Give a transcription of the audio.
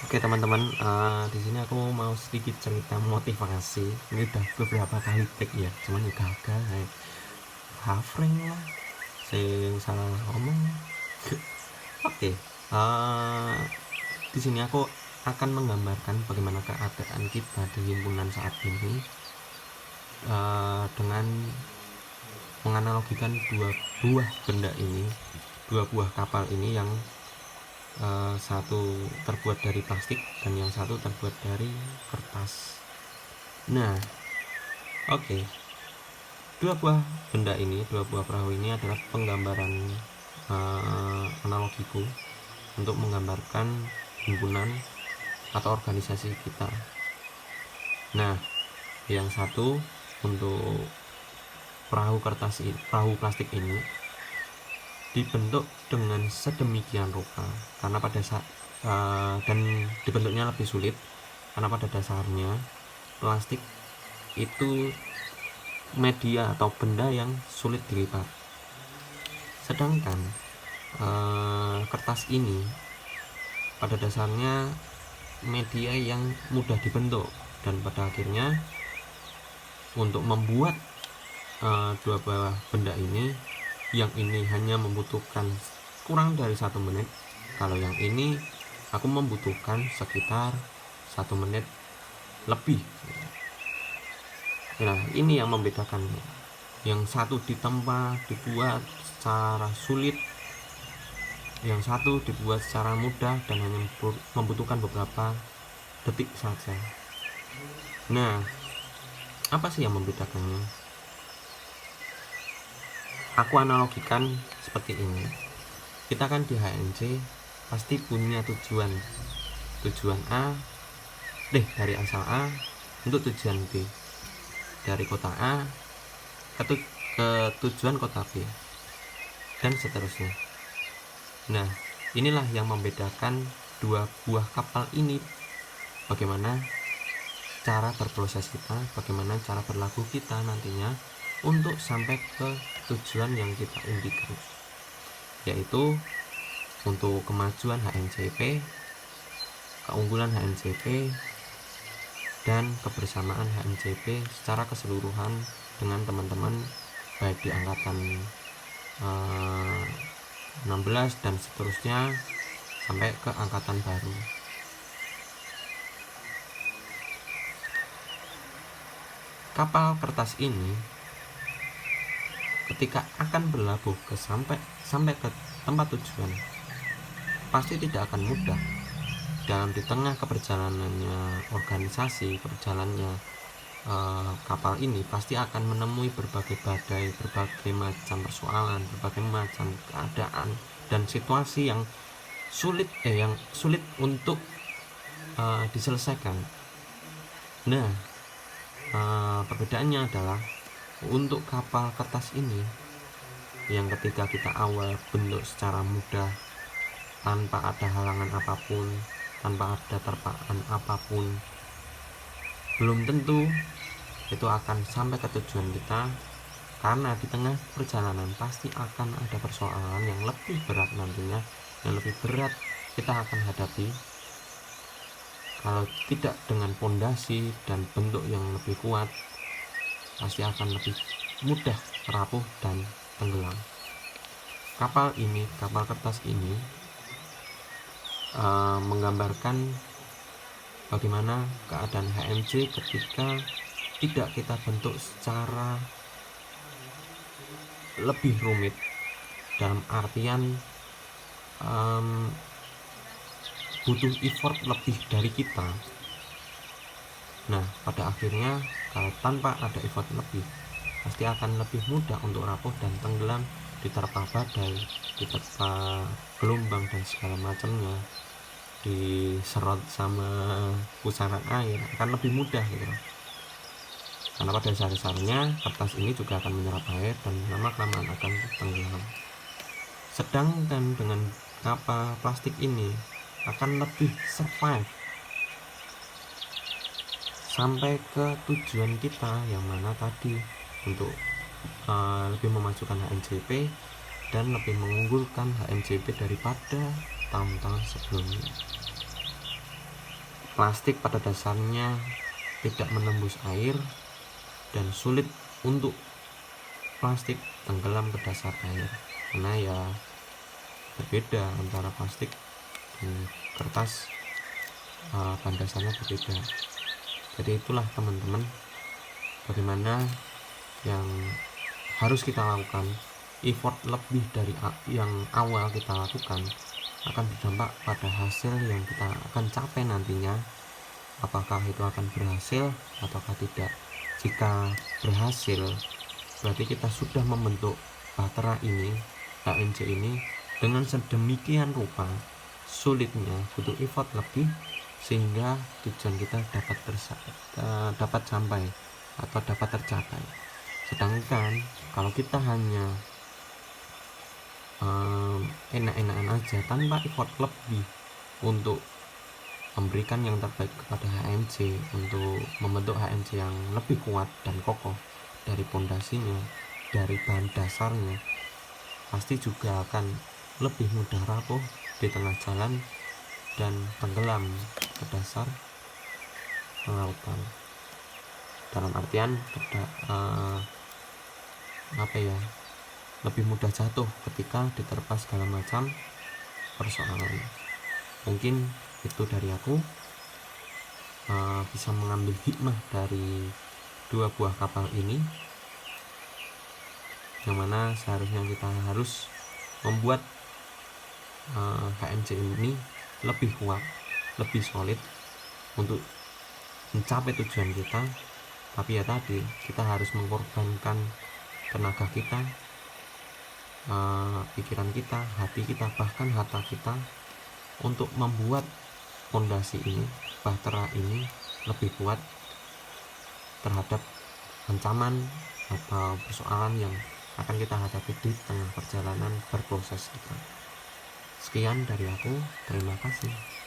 Oke teman-teman, di sini aku mau sedikit cerita motivasi. Ini udah beberapa kali tag ya, cuman ya gagal. Hafreng lah, sing salah ngomong. Oke, di sini aku akan menggambarkan bagaimana keadaan kita di himpunan saat ini, dengan menganalogikan dua buah kapal ini yang satu terbuat dari plastik dan yang satu terbuat dari kertas. Nah, oke, dua buah perahu ini adalah penggambaran analogiku untuk menggambarkan himpunan atau organisasi kita. Nah, yang satu untuk perahu plastik ini dibentuk dengan sedemikian rupa karena pada saat dan dibentuknya lebih sulit karena pada dasarnya plastik itu media atau benda yang sulit dilipat, sedangkan kertas ini pada dasarnya media yang mudah dibentuk, dan pada akhirnya untuk membuat dua buah benda ini, yang ini hanya membutuhkan kurang dari 1 menit, kalau yang ini aku membutuhkan sekitar 1 menit lebih. Nah, ini yang membedakan. Yang satu dibuat secara sulit, yang satu dibuat secara mudah dan hanya membutuhkan beberapa detik saja. Nah, apa sih yang membedakannya? Aku analogikan seperti ini. Kita kan di HNC pasti punya tujuan A, dari asal A untuk tujuan B, dari kota A ke tujuan kota B, dan seterusnya. Nah, inilah yang membedakan dua buah kapal ini. Bagaimana cara berproses kita, bagaimana cara berlaku kita nantinya untuk sampai ke tujuan yang kita impikan, yaitu untuk kemajuan HNCP, keunggulan HNCP, dan kebersamaan HNCP secara keseluruhan dengan teman-teman baik di angkatan 16 dan seterusnya sampai ke angkatan baru. Kapal kertas ini ketika akan berlabuh sampai ke tempat tujuan pasti tidak akan mudah. Di tengah keberjalanannya organisasi, kapal ini pasti akan menemui berbagai badai, berbagai macam persoalan, berbagai macam keadaan dan situasi yang sulit untuk diselesaikan. Nah, perbedaannya adalah untuk kapal kertas ini, yang ketika kita awal bentuk secara mudah tanpa ada halangan apapun, tanpa ada terpaan apapun, belum tentu itu akan sampai ke tujuan kita, karena di tengah perjalanan pasti akan ada persoalan yang lebih berat nantinya, yang lebih berat kita akan hadapi kalau tidak dengan pondasi dan bentuk yang lebih kuat, pasti akan lebih mudah rapuh dan tenggelam. Kapal kertas ini menggambarkan bagaimana keadaan HMC ketika tidak kita bentuk secara lebih rumit, dalam artian butuh effort lebih dari kita. Nah, pada akhirnya kalau tanpa ada effort lebih, pasti akan lebih mudah untuk rapuh dan tenggelam, diterpa badai, diterpa gelombang dan segala macamnya, diserot sama pusaran air, akan lebih mudah gitu. Karena pada dasarnya kertas ini juga akan menyerap air dan lama-kelamaan akan tenggelam. Sedangkan dengan kapal plastik ini akan lebih survive sampai ke tujuan kita, yang mana tadi untuk lebih memajukan HNCP dan lebih mengunggulkan HNCP daripada tahun-tahun sebelumnya. plastik pada dasarnya tidak menembus air dan sulit untuk plastik tenggelam ke dasar air, karena ya berbeda antara plastik dan kertas, bahan dasarnya berbeda. Jadi itulah teman-teman bagaimana yang harus kita lakukan. Effort lebih dari yang awal kita lakukan akan berdampak pada hasil yang kita akan capai nantinya, apakah itu akan berhasil ataukah tidak. Jika berhasil, berarti kita sudah membentuk bahtera ini, HMC ini dengan sedemikian rupa sulitnya, butuh effort lebih, sehingga tujuan kita dapat sampai atau dapat tercapai. Sedangkan kalau kita hanya enak-enakan aja tanpa effort lebih untuk memberikan yang terbaik kepada HMC, untuk membentuk HMC yang lebih kuat dan kokoh dari pondasinya, dari bahan dasarnya, pasti juga akan lebih mudah rapuh di tengah jalan dan tenggelam ke dasar lautan. Dalam artian lebih mudah jatuh ketika diterpa segala macam persoalan. Mungkin itu dari aku, bisa mengambil hikmah dari 2 buah kapal ini, yang mana seharusnya kita harus membuat HMC ini lebih kuat, lebih solid untuk mencapai tujuan kita. Tapi ya tadi, kita harus mengorbankan tenaga kita, pikiran kita, hati kita, bahkan harta kita untuk membuat fondasi ini, bahtera ini lebih kuat terhadap ancaman atau persoalan yang akan kita hadapi di tengah perjalanan berproses kita. Sekian dari aku, terima kasih.